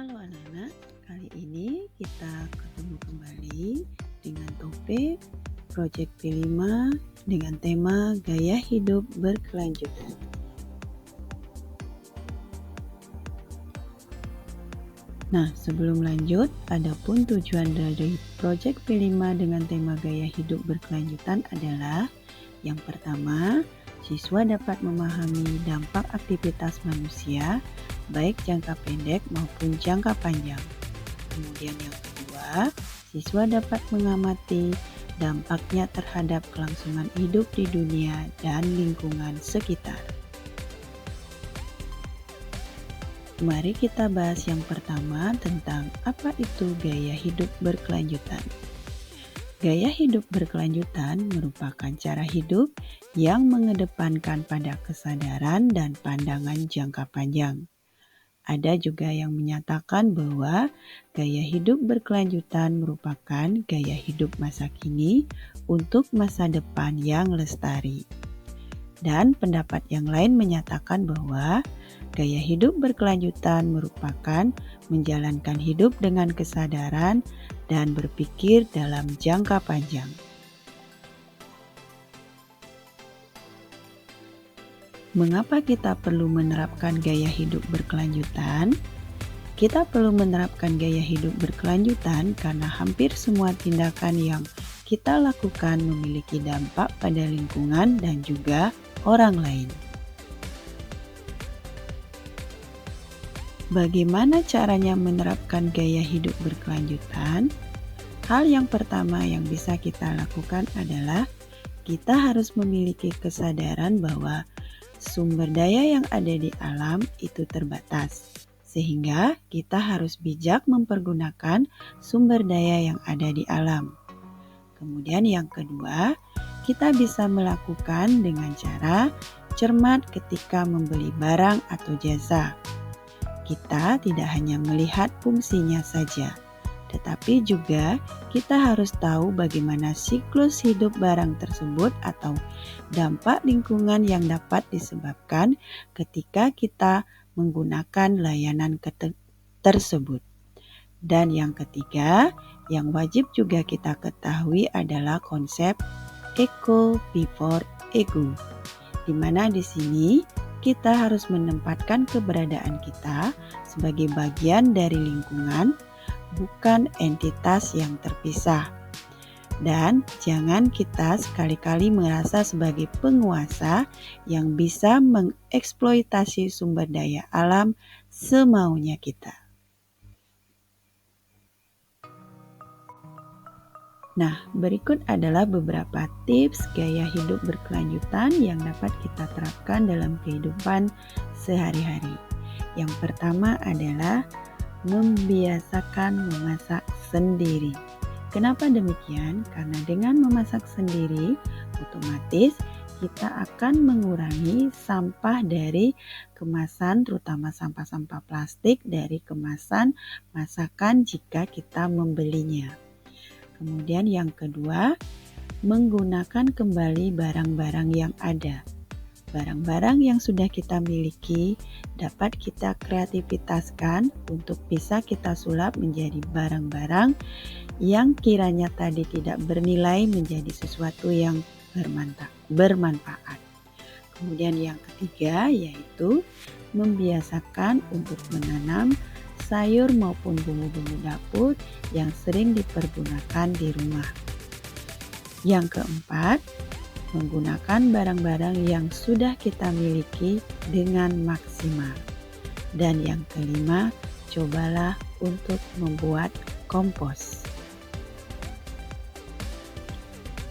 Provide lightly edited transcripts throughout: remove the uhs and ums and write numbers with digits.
Halo anak-anak, kali ini kita ketemu kembali dengan topik Proyek P5 dengan tema Gaya Hidup Berkelanjutan. Nah, sebelum lanjut, adapun tujuan dari Proyek P5 dengan tema Gaya Hidup Berkelanjutan adalah yang pertama, siswa dapat memahami dampak aktivitas manusia baik jangka pendek maupun jangka panjang. Kemudian yang kedua, siswa dapat mengamati dampaknya terhadap kelangsungan hidup di dunia dan lingkungan sekitar. Mari kita bahas yang pertama tentang apa itu gaya hidup berkelanjutan. Gaya hidup berkelanjutan merupakan cara hidup yang mengedepankan pada kesadaran dan pandangan jangka panjang. Ada juga yang menyatakan bahwa gaya hidup berkelanjutan merupakan gaya hidup masa kini untuk masa depan yang lestari. Dan pendapat yang lain menyatakan bahwa gaya hidup berkelanjutan merupakan menjalankan hidup dengan kesadaran dan berpikir dalam jangka panjang. Mengapa kita perlu menerapkan gaya hidup berkelanjutan? Kita perlu menerapkan gaya hidup berkelanjutan karena hampir semua tindakan yang kita lakukan memiliki dampak pada lingkungan dan juga orang lain. Bagaimana caranya menerapkan gaya hidup berkelanjutan? Hal yang pertama yang bisa kita lakukan adalah kita harus memiliki kesadaran bahwa sumber daya yang ada di alam itu terbatas, sehingga kita harus bijak mempergunakan sumber daya yang ada di alam. Kemudian yang kedua, kita bisa melakukan dengan cara cermat ketika membeli barang atau jasa. Kita tidak hanya melihat fungsinya saja, tetapi juga kita harus tahu bagaimana siklus hidup barang tersebut atau dampak lingkungan yang dapat disebabkan ketika kita menggunakan layanan tersebut. Dan yang ketiga, yang wajib juga kita ketahui adalah konsep eco before ego, di mana di sini kita harus menempatkan keberadaan kita sebagai bagian dari lingkungan, bukan entitas yang terpisah. Dan jangan kita sekali-kali merasa sebagai penguasa yang bisa mengeksploitasi sumber daya alam semaunya kita. Nah, berikut adalah beberapa tips gaya hidup berkelanjutan yang dapat kita terapkan dalam kehidupan sehari-hari. Yang pertama adalah membiasakan memasak sendiri. Kenapa demikian? Karena dengan memasak sendiri, otomatis kita akan mengurangi sampah dari kemasan, terutama sampah-sampah plastik dari kemasan masakan jika kita membelinya. Kemudian yang kedua, menggunakan kembali barang-barang yang ada. Barang-barang yang sudah kita miliki dapat kita kreativitaskan untuk bisa kita sulap menjadi barang-barang yang kiranya tadi tidak bernilai menjadi sesuatu yang bermanfaat. Kemudian yang ketiga yaitu membiasakan untuk menanam sayur maupun bumbu-bumbu dapur yang sering dipergunakan di rumah. Yang keempat, menggunakan barang-barang yang sudah kita miliki dengan maksimal. Dan yang kelima, cobalah untuk membuat kompos.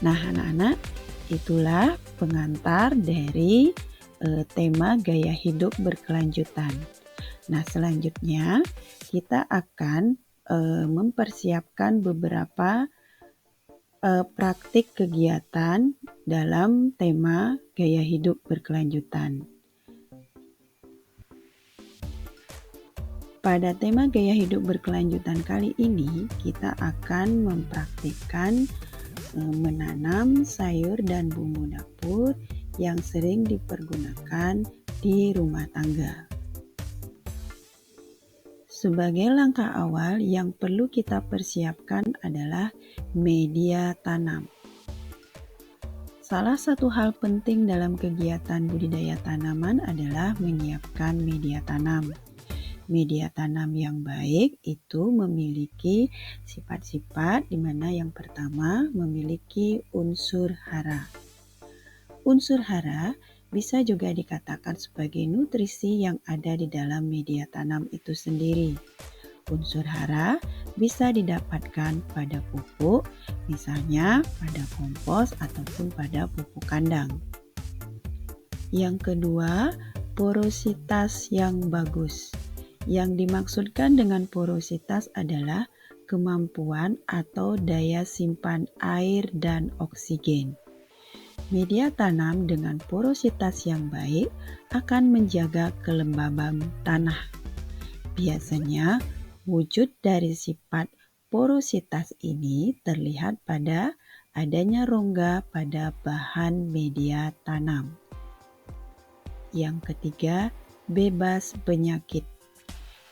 Nah, anak-anak, itulah pengantar dari tema gaya hidup berkelanjutan. Nah, selanjutnya kita akan mempersiapkan beberapa praktik kegiatan dalam tema gaya hidup berkelanjutan. Pada tema gaya hidup berkelanjutan kali ini, kita akan mempraktikkan menanam sayur dan bumbu dapur yang sering dipergunakan di rumah tangga. Sebagai langkah awal yang perlu kita persiapkan adalah media tanam. Salah satu hal penting dalam kegiatan budidaya tanaman adalah menyiapkan media tanam. Media tanam yang baik itu memiliki sifat-sifat di mana yang pertama memiliki unsur hara. Unsur hara bisa juga dikatakan sebagai nutrisi yang ada di dalam media tanam itu sendiri. Unsur hara bisa didapatkan pada pupuk, misalnya pada kompos ataupun pada pupuk kandang. Yang kedua, porositas yang bagus. Yang dimaksudkan dengan porositas adalah kemampuan atau daya simpan air dan oksigen. Media tanam dengan porositas yang baik akan menjaga kelembaban tanah. Biasanya, wujud dari sifat porositas ini terlihat pada adanya rongga pada bahan media tanam. Yang ketiga, bebas penyakit.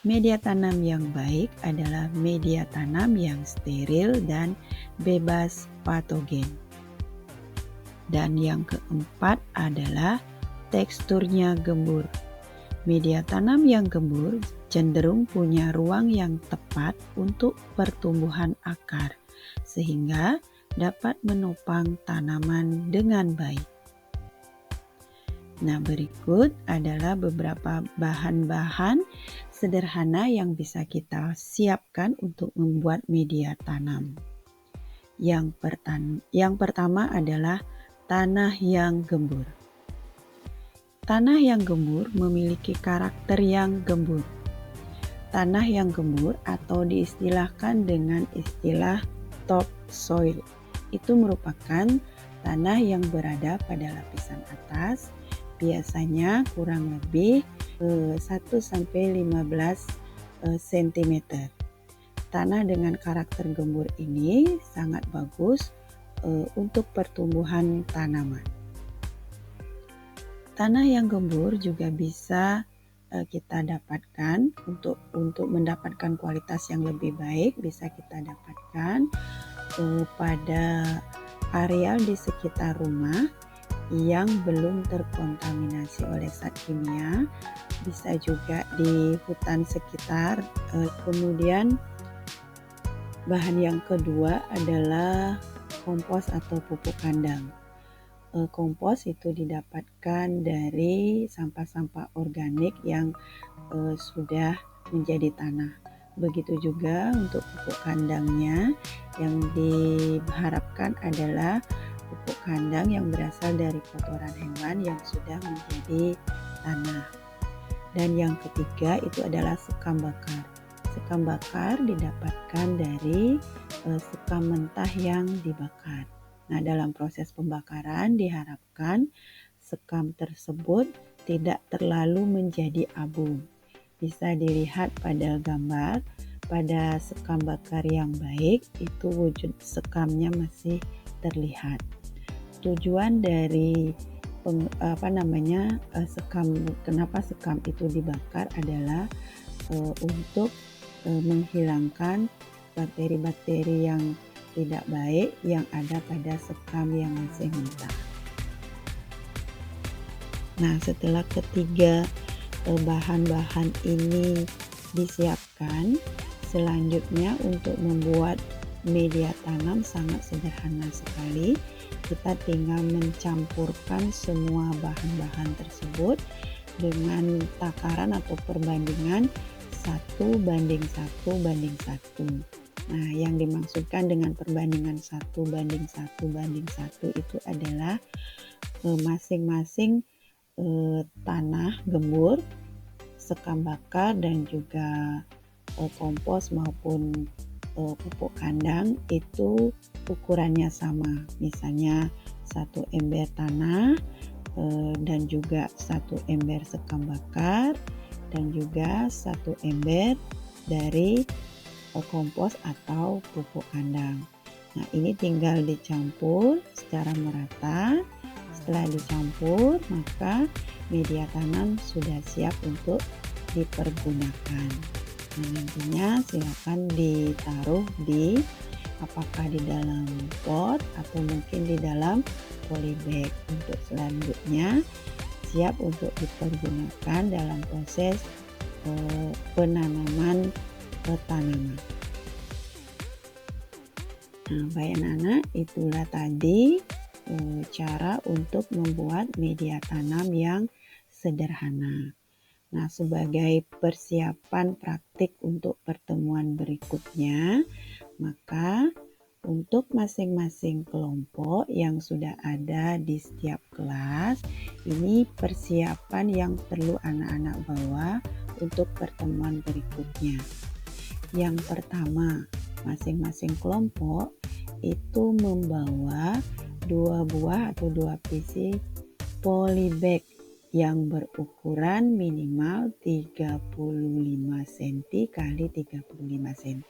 Media tanam yang baik adalah media tanam yang steril dan bebas patogen. Dan yang keempat adalah teksturnya gembur. Media tanam yang gembur cenderung punya ruang yang tepat untuk pertumbuhan akar, sehingga dapat menopang tanaman dengan baik. Nah, berikut adalah beberapa bahan-bahan sederhana yang bisa kita siapkan untuk membuat media tanam. Yang pertama adalah tanah yang gembur. Tanah yang gembur memiliki karakter yang gembur. Tanah yang gembur atau diistilahkan dengan istilah topsoil itu merupakan tanah yang berada pada lapisan atas, biasanya kurang lebih 1-15 cm. Tanah dengan karakter gembur ini sangat bagus untuk pertumbuhan tanaman. Tanah yang gembur juga bisa kita dapatkan untuk mendapatkan kualitas yang lebih baik, bisa kita dapatkan pada areal di sekitar rumah yang belum terkontaminasi oleh zat kimia, bisa juga di hutan sekitar. Kemudian bahan yang kedua adalah kompos atau pupuk kandang. Kompos itu didapatkan dari sampah-sampah organik yang sudah menjadi tanah. Begitu juga untuk pupuk kandangnya, yang diharapkan adalah pupuk kandang yang berasal dari kotoran hewan yang sudah menjadi tanah. Dan yang ketiga itu adalah sekam bakar. Sekam bakar didapatkan dari sekam mentah yang dibakar. Nah, dalam proses pembakaran diharapkan sekam tersebut tidak terlalu menjadi abu. Bisa dilihat pada gambar, pada sekam bakar yang baik itu wujud sekamnya masih terlihat. Tujuan dari kenapa sekam itu dibakar adalah untuk menghilangkan bakteri-bakteri yang tidak baik yang ada pada sekam yang masih mentah. Nah, setelah ketiga bahan-bahan ini disiapkan, selanjutnya untuk membuat media tanam sangat sederhana sekali. Kita tinggal mencampurkan semua bahan-bahan tersebut dengan takaran atau perbandingan 1:1:1. Nah, yang dimaksudkan dengan perbandingan 1:1:1 itu adalah masing-masing tanah gembur, sekam bakar, dan juga kompos maupun pupuk kandang itu ukurannya sama. Misalnya 1 ember tanah dan juga 1 ember sekam bakar dan juga 1 ember dari kompos atau pupuk kandang. Nah, ini tinggal dicampur secara merata. Setelah dicampur, maka media tanam sudah siap untuk dipergunakan. Nah, nantinya silakan ditaruh di apakah di dalam pot atau mungkin di dalam polybag. Untuk selanjutnya siap untuk dipergunakan dalam proses penanaman tanaman. Nah, baik anak-anak, itulah tadi cara untuk membuat media tanam yang sederhana. Nah, sebagai persiapan praktik untuk pertemuan berikutnya, maka untuk masing-masing kelompok yang sudah ada di setiap kelas, ini persiapan yang perlu anak-anak bawa untuk pertemuan berikutnya. Yang pertama, masing-masing kelompok itu membawa 2 buah atau 2 pieces polybag yang berukuran minimal 35 cm kali 35 cm.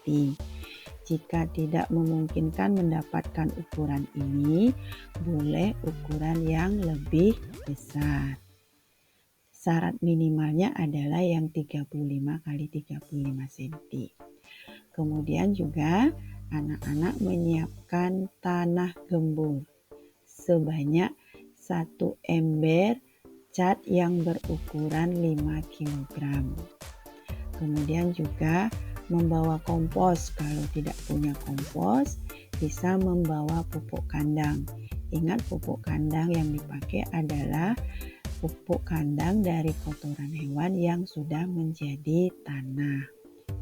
Jika tidak memungkinkan mendapatkan ukuran ini, boleh ukuran yang lebih besar. Syarat minimalnya adalah yang 35 kali 35 cm. Kemudian juga anak-anak menyiapkan tanah gembur sebanyak 1 ember cat yang berukuran 5 kg. Kemudian juga membawa kompos. Kalau tidak punya kompos, bisa membawa pupuk kandang. Ingat, pupuk kandang yang dipakai adalah pupuk kandang dari kotoran hewan yang sudah menjadi tanah.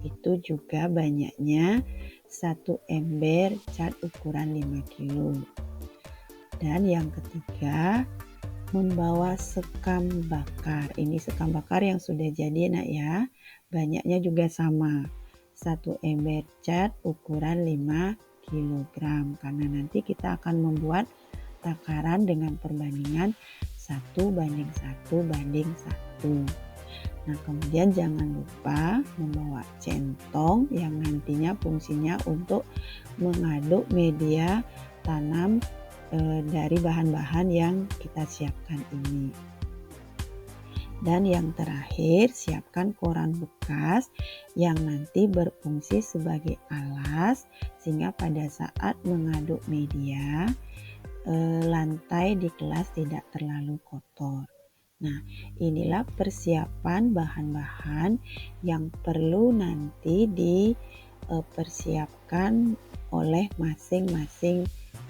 Itu juga banyaknya 1 ember cat ukuran 5 kg. Dan yang ketiga, membawa sekam bakar. Ini sekam bakar yang sudah jadi nak ya. Banyaknya juga sama. 1 ember cat ukuran 5 kg. Karena nanti kita akan membuat takaran dengan perbandingan 1:1:1. Nah, kemudian jangan lupa membawa centong yang nantinya fungsinya untuk mengaduk media tanam dari bahan-bahan yang kita siapkan ini. Dan yang terakhir, siapkan koran bekas yang nanti berfungsi sebagai alas sehingga pada saat mengaduk media, lantai di kelas tidak terlalu kotor. Nah, inilah persiapan bahan-bahan yang perlu nanti dipersiapkan oleh masing-masing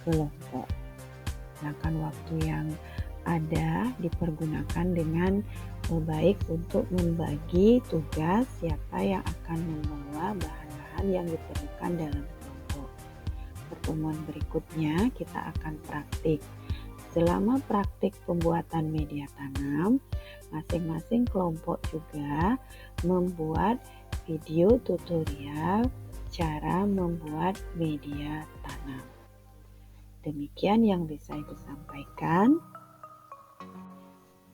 kelompok. Gunakan waktu yang ada dipergunakan dengan baik untuk membagi tugas siapa yang akan membawa bahan-bahan yang diperlukan dalam kelompok. Pertemuan berikutnya kita akan praktik. Selama praktik pembuatan media tanam, masing-masing kelompok juga membuat video tutorial cara membuat media tanam. Demikian yang bisa Ibu sampaikan.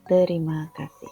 Terima kasih.